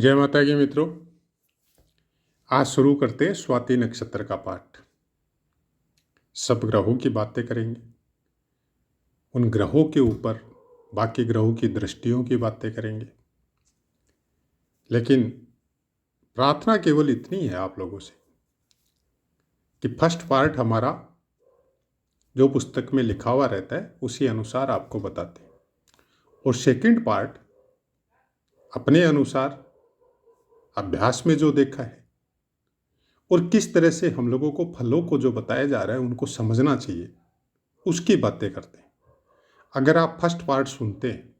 जय माता की मित्रों। आज शुरू करते हैं स्वाति नक्षत्र का पाठ। सब ग्रहों की बातें करेंगे, उन ग्रहों के ऊपर बाकी ग्रहों की दृष्टियों की बातें करेंगे। लेकिन प्रार्थना केवल इतनी है आप लोगों से कि फर्स्ट पार्ट हमारा जो पुस्तक में लिखा हुआ रहता है उसी अनुसार आपको बताते हैं, और सेकंड पार्ट अपने अनुसार अभ्यास में जो देखा है और किस तरह से हम लोगों को फलों को जो बताया जा रहा है उनको समझना चाहिए, उसकी बातें करते हैं। अगर आप फर्स्ट पार्ट सुनते हैं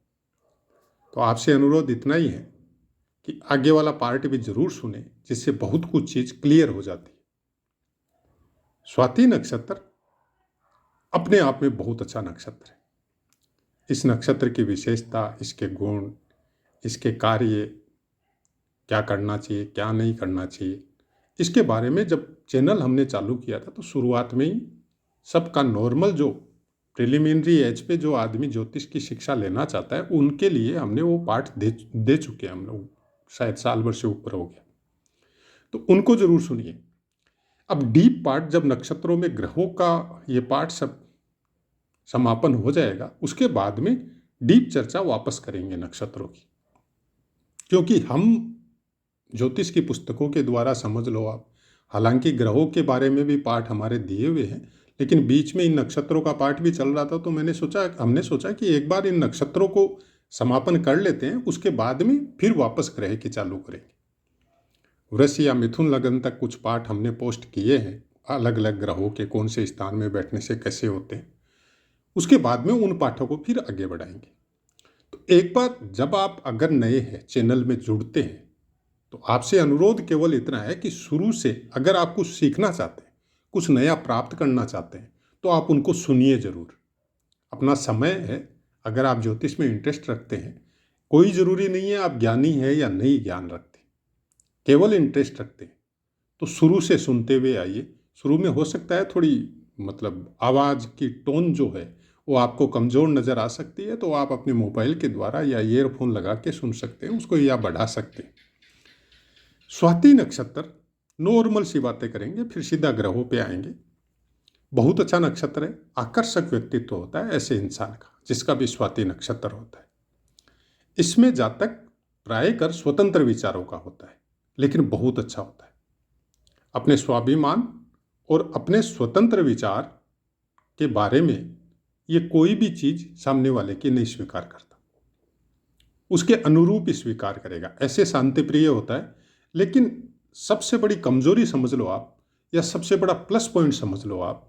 तो आपसे अनुरोध इतना ही है कि आगे वाला पार्ट भी जरूर सुने, जिससे बहुत कुछ चीज क्लियर हो जाती है। स्वाति नक्षत्र अपने आप में बहुत अच्छा नक्षत्र है। इस नक्षत्र की विशेषता, इसके गुण, इसके कार्य, क्या करना चाहिए क्या नहीं करना चाहिए, इसके बारे में जब चैनल हमने चालू किया था तो शुरुआत में ही सबका नॉर्मल जो प्रिलिमिनरी एज पे जो आदमी ज्योतिष की शिक्षा लेना चाहता है उनके लिए हमने वो पाठ दे चुके हैं हम लोग। शायद साल भर से ऊपर हो गया, तो उनको जरूर सुनिए। अब डीप पार्ट जब नक्षत्रों में ग्रहों का ये पार्ट सब समापन हो जाएगा, उसके बाद में डीप चर्चा वापस करेंगे नक्षत्रों की, क्योंकि हम ज्योतिष की पुस्तकों के द्वारा समझ लो आप, हालांकि ग्रहों के बारे में भी पाठ हमारे दिए हुए हैं, लेकिन बीच में इन नक्षत्रों का पाठ भी चल रहा था, तो हमने सोचा कि एक बार इन नक्षत्रों को समापन कर लेते हैं, उसके बाद में फिर वापस ग्रह की चालू करेंगे। वृष या मिथुन लगन तक कुछ पाठ हमने पोस्ट किए हैं, अलग अलग ग्रहों के कौन से स्थान में बैठने से कैसे होते हैं। उसके बाद में उन पाठों को फिर आगे बढ़ाएंगे। तो एक बार जब आप अगर नए हैं, चैनल में जुड़ते हैं, तो आपसे अनुरोध केवल इतना है कि शुरू से अगर आप कुछ सीखना चाहते हैं, कुछ नया प्राप्त करना चाहते हैं, तो आप उनको सुनिए जरूर। अपना समय है, अगर आप ज्योतिष में इंटरेस्ट रखते हैं, कोई जरूरी नहीं है आप ज्ञानी है या नहीं ज्ञान रखते, केवल इंटरेस्ट रखते हैं, तो शुरू से सुनते हुए आइए। शुरू में हो सकता है थोड़ी आवाज़ की टोन जो है वो आपको कमज़ोर नज़र आ सकती है, तो आप अपने मोबाइल के द्वारा या ईयरफोन लगा के सुन सकते हैं उसको, या बढ़ा सकते हैं। स्वाति नक्षत्र नॉर्मल सी बातें करेंगे, फिर सीधा ग्रहों पे आएंगे। बहुत अच्छा नक्षत्र है, आकर्षक व्यक्तित्व होता है ऐसे इंसान का जिसका भी स्वाति नक्षत्र होता है। इसमें जातक प्राय कर स्वतंत्र विचारों का होता है, लेकिन बहुत अच्छा होता है। अपने स्वाभिमान और अपने स्वतंत्र विचार के बारे में ये कोई भी चीज सामने वाले की नहीं स्वीकार करता, उसके अनुरूप ही स्वीकार करेगा, ऐसे शांति प्रिय होता है। लेकिन सबसे बड़ी कमजोरी समझ लो आप, या सबसे बड़ा प्लस पॉइंट समझ लो आप,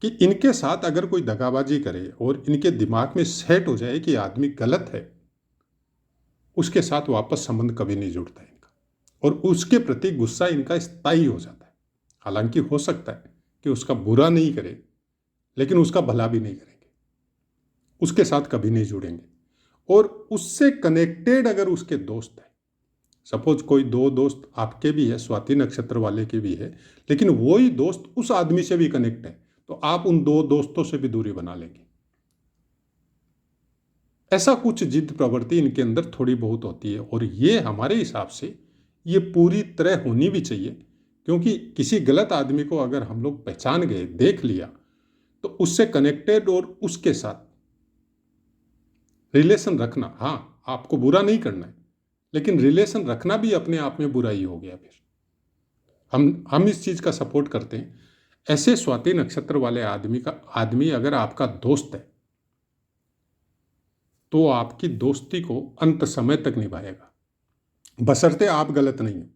कि इनके साथ अगर कोई दगाबाजी करे और इनके दिमाग में सेट हो जाए कि आदमी गलत है, उसके साथ वापस संबंध कभी नहीं जुड़ता इनका, और उसके प्रति गुस्सा इनका स्थायी हो जाता है। हालांकि हो सकता है कि उसका बुरा नहीं करे, लेकिन उसका भला भी नहीं करेंगे, उसके साथ कभी नहीं जुड़ेंगे। और उससे कनेक्टेड अगर उसके दोस्त है, सपोज कोई दो दोस्त आपके भी है, स्वाति नक्षत्र वाले के भी है, लेकिन वही दोस्त उस आदमी से भी कनेक्ट है, तो आप उन दो दोस्तों से भी दूरी बना लेंगे। ऐसा कुछ जिद प्रवृत्ति इनके अंदर थोड़ी बहुत होती है, और ये हमारे हिसाब से ये पूरी तरह होनी भी चाहिए, क्योंकि किसी गलत आदमी को अगर हम लोग पहचान गए, देख लिया, तो उससे कनेक्टेड और उसके साथ रिलेशन रखना, हाँ आपको बुरा नहीं करना है, लेकिन रिलेशन रखना भी अपने आप में बुराई हो गया। फिर हम इस चीज का सपोर्ट करते हैं। ऐसे स्वाति नक्षत्र वाले आदमी अगर आपका दोस्त है, तो आपकी दोस्ती को अंत समय तक निभाएगा, बशर्ते आप गलत नहीं हो।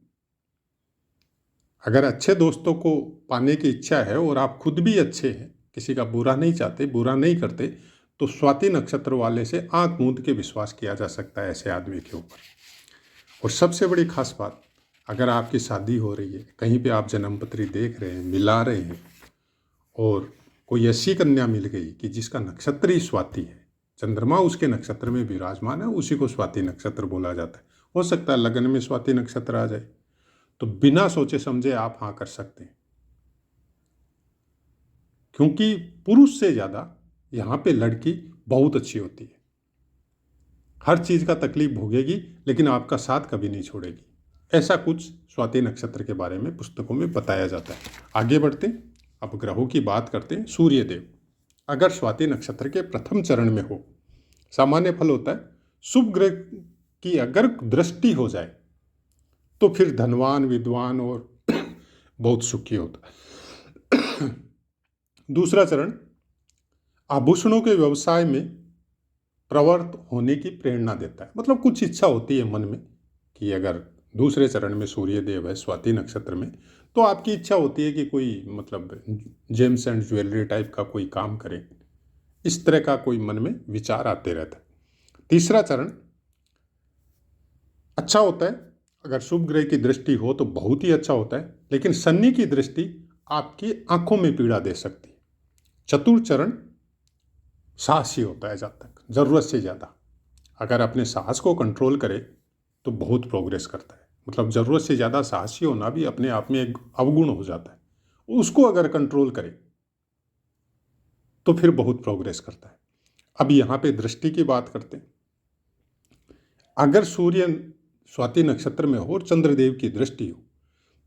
अगर अच्छे दोस्तों को पाने की इच्छा है और आप खुद भी अच्छे हैं, किसी का बुरा नहीं चाहते, बुरा नहीं करते, तो स्वाति नक्षत्र वाले से आंख मूंद के विश्वास किया जा सकता है ऐसे आदमी के ऊपर। और सबसे बड़ी खास बात, अगर आपकी शादी हो रही है, कहीं पे आप जन्मपत्री देख रहे हैं, मिला रहे हैं, और कोई ऐसी कन्या मिल गई कि जिसका नक्षत्र ही स्वाति है, चंद्रमा उसके नक्षत्र में विराजमान है, उसी को स्वाति नक्षत्र बोला जाता है। हो सकता है लगन में स्वाति नक्षत्र आ जाए, तो बिना सोचे समझे आप हाँ कर सकते हैं, क्योंकि पुरुष से ज्यादा यहाँ पे लड़की बहुत अच्छी होती है। हर चीज़ का तकलीफ भोगेगी, लेकिन आपका साथ कभी नहीं छोड़ेगी। ऐसा कुछ स्वाति नक्षत्र के बारे में पुस्तकों में बताया जाता है। आगे बढ़ते हैं, अब ग्रहों की बात करते हैं। सूर्यदेव अगर स्वाति नक्षत्र के प्रथम चरण में हो, सामान्य फल होता है। शुभ ग्रह की अगर दृष्टि हो जाए तो फिर धनवान, विद्वान और बहुत सुखी होता है। दूसरा चरण आभूषणों के व्यवसाय में प्रवृत्त होने की प्रेरणा देता है। मतलब कुछ इच्छा होती है मन में कि अगर दूसरे चरण में सूर्यदेव है स्वाति नक्षत्र में, तो आपकी इच्छा होती है कि कोई मतलब जेम्स एंड ज्वेलरी टाइप का कोई काम करें। इस तरह का कोई मन में विचार आते रहता है। तीसरा चरण अच्छा होता है, अगर शुभ ग्रह की दृष्टि हो तो बहुत ही अच्छा होता है, लेकिन शनि की दृष्टि आपकी आंखों में पीड़ा दे सकती है। चतुर्थ चरण साहसी होता है, जब तक ज़रूरत से ज़्यादा अगर अपने साहस को कंट्रोल करे तो बहुत प्रोग्रेस करता है। मतलब ज़रूरत से ज़्यादा साहसी होना भी अपने आप में एक अवगुण हो जाता है। उसको अगर कंट्रोल करे तो फिर बहुत प्रोग्रेस करता है। अब यहाँ पे दृष्टि की बात करते हैं। अगर सूर्य स्वाति नक्षत्र में हो और चंद्रदेव की दृष्टि हो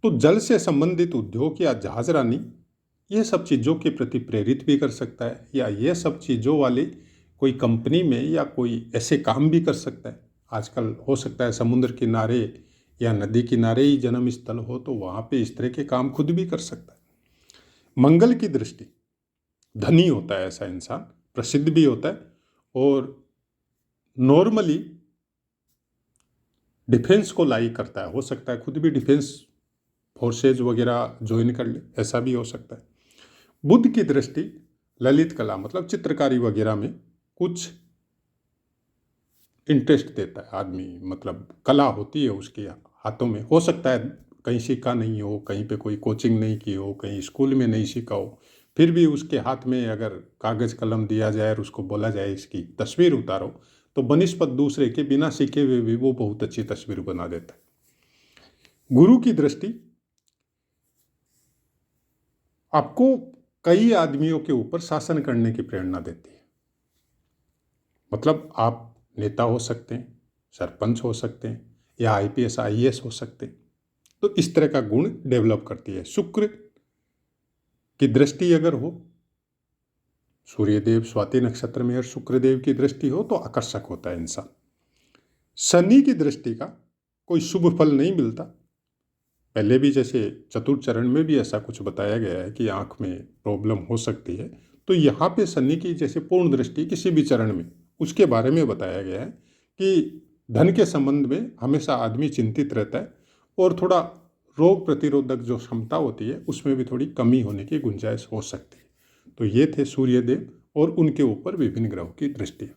तो जल से संबंधित उद्योग या जहाजरानी ये सब चीज़ों के प्रति प्रेरित भी कर सकता है, या ये सब चीज़ों वाली कोई कंपनी में या कोई ऐसे काम भी कर सकता है। आजकल हो सकता है समुद्र किनारे या नदी किनारे ही जन्म स्थल हो तो वहाँ पे इस तरह के काम खुद भी कर सकता है। मंगल की दृष्टि, धनी होता है ऐसा इंसान, प्रसिद्ध भी होता है और नॉर्मली डिफेंस को लाइक करता है। हो सकता है खुद भी डिफेंस फोर्सेज वगैरह ज्वाइन कर ले, ऐसा भी हो सकता है। बुध की दृष्टि ललित कला मतलब चित्रकारी वगैरह में कुछ इंटरेस्ट देता है आदमी। मतलब कला होती है उसके हाथों में, हो सकता है कहीं सीखा नहीं हो, कहीं पे कोई कोचिंग नहीं की हो, कहीं स्कूल में नहीं सीखा हो, फिर भी उसके हाथ में अगर कागज़ कलम दिया जाए और उसको बोला जाए इसकी तस्वीर उतारो तो बनिस्पत दूसरे के बिना सीखे हुए भी वो बहुत अच्छी तस्वीर बना देता है। गुरु की दृष्टि आपको कई आदमियों के ऊपर शासन करने की प्रेरणा देती है। मतलब आप नेता हो सकते हैं, सरपंच हो सकते हैं, या आईपीएस आईएएस हो सकते हैं। तो इस तरह का गुण डेवलप करती है। शुक्र की दृष्टि अगर हो, सूर्यदेव स्वाति नक्षत्र में और शुक्रदेव की दृष्टि हो तो आकर्षक होता है इंसान। शनि की दृष्टि का कोई शुभ फल नहीं मिलता। पहले भी जैसे चतुर्थ चरण में भी ऐसा कुछ बताया गया है कि आंख में प्रॉब्लम हो सकती है, तो यहाँ पे शनि की जैसे पूर्ण दृष्टि किसी भी चरण में उसके बारे में बताया गया है कि धन के संबंध में हमेशा आदमी चिंतित रहता है और थोड़ा रोग प्रतिरोधक जो क्षमता होती है उसमें भी थोड़ी कमी होने की गुंजाइश हो सकती है। तो ये थे सूर्यदेव और उनके ऊपर विभिन्न ग्रहों की दृष्टि।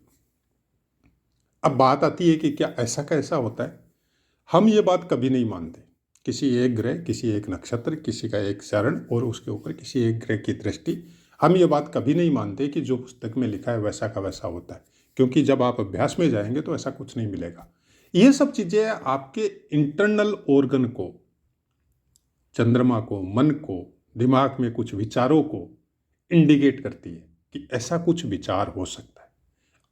अब बात आती है कि क्या ऐसा कैसा होता है। हम ये बात कभी नहीं मानते, किसी एक ग्रह, किसी एक नक्षत्र, किसी का एक चरण और उसके ऊपर किसी एक ग्रह की दृष्टि, हम ये बात कभी नहीं मानते कि जो पुस्तक में लिखा है वैसा का वैसा होता है। क्योंकि जब आप अभ्यास में जाएंगे तो ऐसा कुछ नहीं मिलेगा। ये सब चीज़ें आपके इंटरनल ऑर्गन को, चंद्रमा को, मन को, दिमाग में कुछ विचारों को इंडिकेट करती है कि ऐसा कुछ विचार हो सकता है।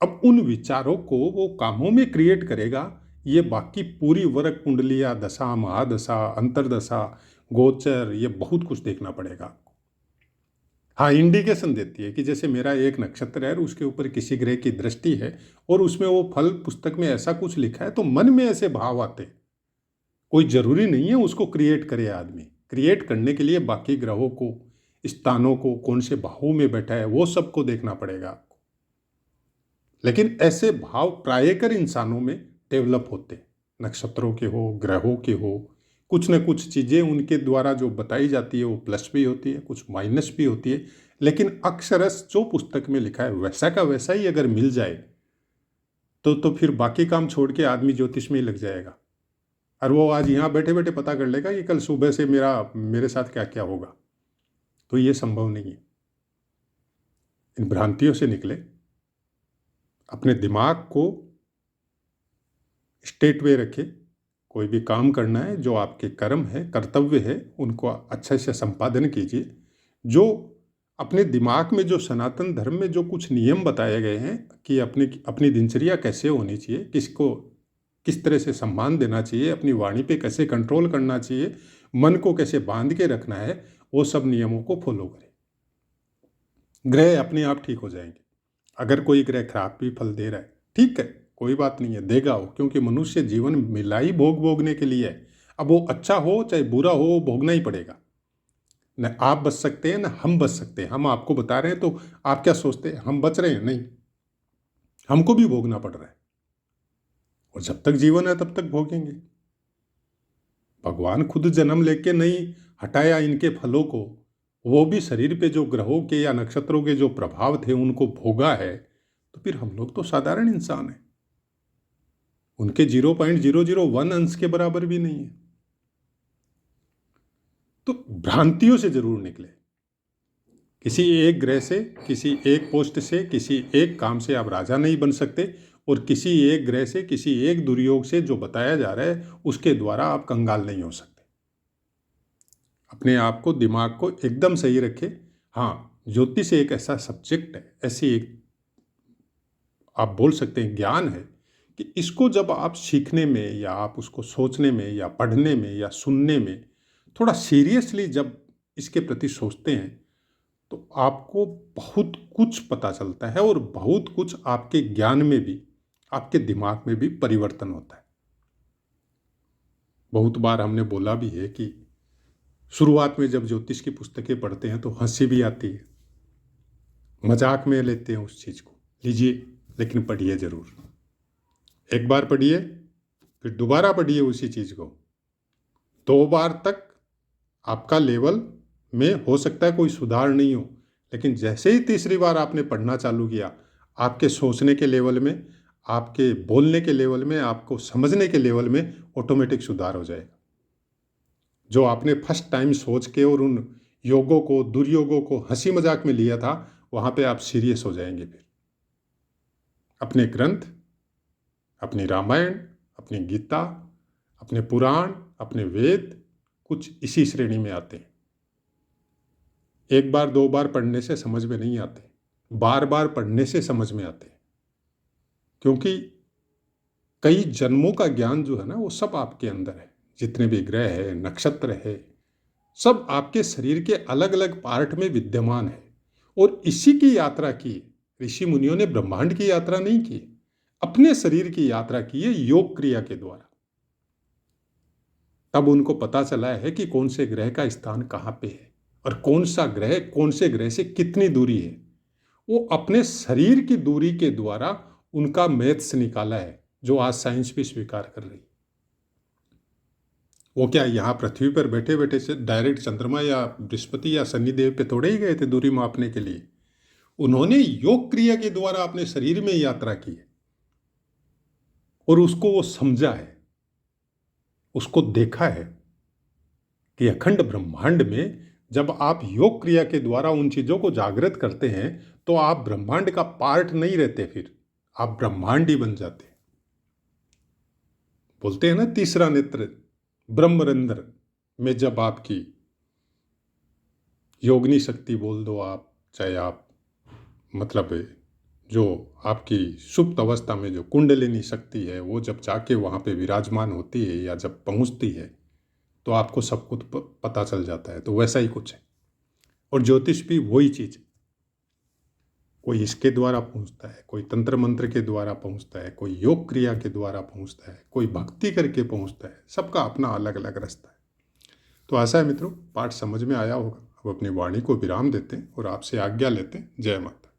अब उन विचारों को वो कामों में क्रिएट करेगा, ये बाकी पूरी वर्ग कुंडलियाँ, दशा, महादशा, अंतरदशा, गोचर, ये बहुत कुछ देखना पड़ेगा आपको। हाँ, इंडिकेशन देती है कि जैसे मेरा एक नक्षत्र है और उसके ऊपर किसी ग्रह की दृष्टि है और उसमें वो फल पुस्तक में ऐसा कुछ लिखा है तो मन में ऐसे भाव आते हैं। कोई जरूरी नहीं है उसको क्रिएट करे आदमी। क्रिएट करने के लिए बाकी ग्रहों को, स्थानों को, कौन से भावों में बैठा है वो सबको देखना पड़ेगा आपको। लेकिन ऐसे भाव प्रायकर इंसानों में डेवलप होते हैं, नक्षत्रों के हो, ग्रहों के हो। कुछ न कुछ चीज़ें उनके द्वारा जो बताई जाती है वो प्लस भी होती है, कुछ माइनस भी होती है, लेकिन अक्षरश जो पुस्तक में लिखा है वैसा का वैसा ही अगर मिल जाए तो फिर बाकी काम छोड़ के आदमी ज्योतिष में ही लग जाएगा और वो आज यहाँ बैठे बैठे पता कर लेगा कि कल सुबह से मेरे साथ क्या क्या होगा। तो ये संभव नहीं है। इन भ्रांतियों से निकले, अपने दिमाग को स्टेट वे रखे। कोई भी काम करना है, जो आपके कर्म है, कर्तव्य है, उनको अच्छे से संपादन कीजिए। जो अपने दिमाग में जो सनातन धर्म में जो कुछ नियम बताए गए हैं कि अपनी अपनी दिनचर्या कैसे होनी चाहिए, किसको किस तरह से सम्मान देना चाहिए, अपनी वाणी पे कैसे कंट्रोल करना चाहिए, मन को कैसे बांध के रखना है, वो सब नियमों को फॉलो करें। ग्रह अपने आप ठीक हो जाएंगे। अगर कोई ग्रह खराब भी फल दे रहा है, ठीक है, कोई बात नहीं है, देगा वो, क्योंकि मनुष्य जीवन मिला ही भोगने के लिए है। अब वो अच्छा हो चाहे बुरा हो, वो भोगना ही पड़ेगा। न आप बच सकते हैं न हम बच सकते हैं। हम आपको बता रहे हैं तो आप क्या सोचते हैं हम बच रहे हैं? नहीं, हमको भी भोगना पड़ रहा है, और जब तक जीवन है तब तक भोगेंगे। भगवान खुद जन्म लेके नहीं हटाया इनके फलों को, वो भी शरीर पे जो ग्रहों के या नक्षत्रों के जो प्रभाव थे उनको भोगा है। तो फिर हम लोग तो साधारण इंसान हैं, उनके 0.001 अंश के बराबर भी नहीं है। तो भ्रांतियों से जरूर निकले। किसी एक ग्रह से, किसी एक पोस्ट से, किसी एक काम से आप राजा नहीं बन सकते, और किसी एक ग्रह से, किसी एक दुर्योग से जो बताया जा रहा है उसके द्वारा आप कंगाल नहीं हो सकते। अपने आप को, दिमाग को एकदम सही रखें। हाँ, ज्योतिष एक ऐसा सब्जेक्ट है, ऐसी एक आप बोल सकते हैं ज्ञान है, कि इसको जब आप सीखने में या आप उसको सोचने में या पढ़ने में या सुनने में थोड़ा सीरियसली जब इसके प्रति सोचते हैं, तो आपको बहुत कुछ पता चलता है, और बहुत कुछ आपके ज्ञान में भी, आपके दिमाग में भी परिवर्तन होता है। बहुत बार हमने बोला भी है कि शुरुआत में जब ज्योतिष की पुस्तकें पढ़ते हैं तो हंसी भी आती है, मजाक में लेते हैं उस चीज़ को, लीजिए, लेकिन पढ़िए ज़रूर। एक बार पढ़िए, फिर दोबारा पढ़िए उसी चीज़ को, 2 बार तक आपका लेवल में हो सकता है कोई सुधार नहीं हो, लेकिन जैसे ही तीसरी बार आपने पढ़ना चालू किया, आपके सोचने के लेवल में, आपके बोलने के लेवल में, आपको समझने के लेवल में ऑटोमेटिक सुधार हो जाएगा। जो आपने फर्स्ट टाइम सोच के और उन योगों को, दुर्योगों को हंसी मजाक में लिया था, वहाँ पे आप सीरियस हो जाएंगे। फिर अपने ग्रंथ, अपनी रामायण, अपनी गीता, अपने पुराण, अपने वेद कुछ इसी श्रेणी में आते हैं। एक बार 2 बार पढ़ने से समझ में नहीं आते, बार बार पढ़ने से समझ में आते हैं, क्योंकि कई जन्मों का ज्ञान जो है ना, वो सब आपके अंदर है। जितने भी ग्रह है, नक्षत्र है, सब आपके शरीर के अलग अलग पार्ट में विद्यमान है, और इसी की यात्रा की ऋषि मुनियों ने। ब्रह्मांड की यात्रा नहीं की, अपने शरीर की यात्रा की है योग क्रिया के द्वारा। तब उनको पता चला है कि कौन से ग्रह का स्थान कहाँ पे है, और कौन सा ग्रह कौन से ग्रह से कितनी दूरी है। वो अपने शरीर की दूरी के द्वारा उनका मैथ्स निकाला है, जो आज साइंस भी स्वीकार कर रही है। वो क्या यहाँ पृथ्वी पर बैठे बैठे से डायरेक्ट चंद्रमा या बृहस्पति या शनिदेव पे थोड़े ही गए थे दूरी मापने के लिए। उन्होंने योग क्रिया के द्वारा अपने शरीर में यात्रा की है, और उसको वो समझा है, उसको देखा है कि अखंड ब्रह्मांड में जब आप योग क्रिया के द्वारा उन चीजों को जागृत करते हैं, तो आप ब्रह्मांड का पार्ट नहीं रहते, फिर आप ब्रह्मांड ही बन जाते हैं। बोलते हैं ना, तीसरा नेत्र ब्रह्मरंध्र में जब आपकी योगिनी शक्ति बोल दो आप, चाहे आप मतलब जो आपकी सुप्त अवस्था में जो कुंडलिनी शक्ति है, वो जब जाके वहाँ पे विराजमान होती है या जब पहुँचती है, तो आपको सब कुछ पता चल जाता है। तो वैसा ही कुछ है, और ज्योतिष भी वही चीज़ है। कोई इसके द्वारा पहुँचता है, कोई तंत्र मंत्र के द्वारा पहुँचता है, कोई योग क्रिया के द्वारा पहुँचता है, कोई भक्ति करके पहुँचता है। सबका अपना अलग अलग रास्ता है। तो आशा है मित्रों, पाठ समझ में आया होगा। अब अपनी वाणी को विराम देते हैं और आपसे आज्ञा लेते हैं। जय माता।